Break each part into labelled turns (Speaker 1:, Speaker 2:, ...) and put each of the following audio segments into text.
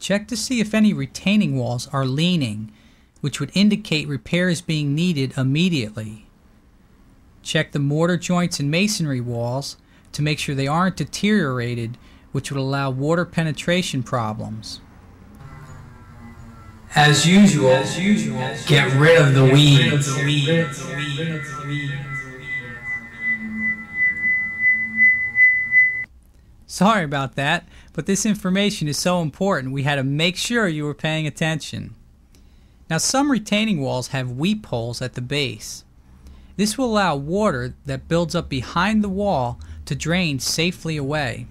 Speaker 1: Check to see if any retaining walls are leaning, which would indicate repairs being needed immediately. Check the mortar joints and masonry walls to make sure they aren't deteriorated, which would allow water penetration problems. As usual, get rid of the weeds. Sorry about that, but this information is so important we had to make sure you were paying attention. Now, some retaining walls have weep holes at the base. This will allow water that builds up behind the wall to drain safely away.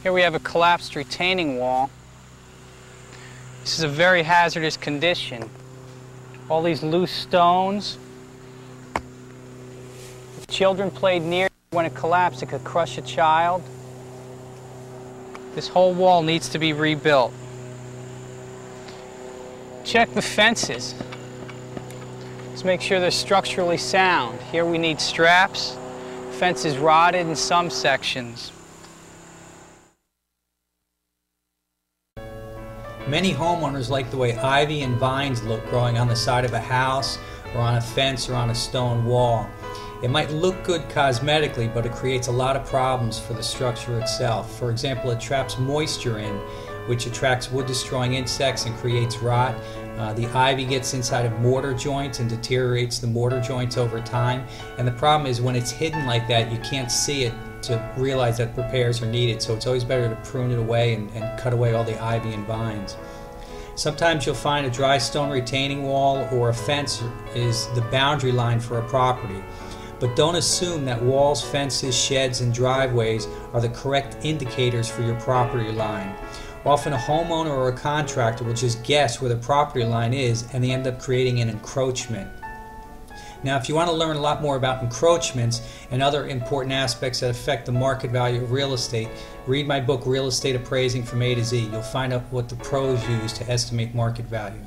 Speaker 1: Here we have a collapsed retaining wall. This is a very hazardous condition. All these loose stones. If children played near when it collapsed, it could crush a child. This whole wall needs to be rebuilt. Check the fences. Let's make sure they're structurally sound. Here we need straps. Fence is rotted in some sections. Many homeowners like the way ivy and vines look growing on the side of a house or on a fence or on a stone wall. It might look good cosmetically, but it creates a lot of problems for the structure itself. For example, it traps moisture in, which attracts wood-destroying insects and creates rot. The ivy gets inside of mortar joints and deteriorates the mortar joints over time. And the problem is when it's hidden like that, you can't see it to realize that repairs are needed. So it's always better to prune it away and cut away all the ivy and vines. Sometimes you'll find a dry stone retaining wall or a fence is the boundary line for a property. But don't assume that walls, fences, sheds, and driveways are the correct indicators for your property line. Often a homeowner or a contractor will just guess where the property line is and they end up creating an encroachment. Now, if you want to learn a lot more about encroachments and other important aspects that affect the market value of real estate, read my book, Real Estate Appraising from A to Z. You'll find out what the pros use to estimate market value.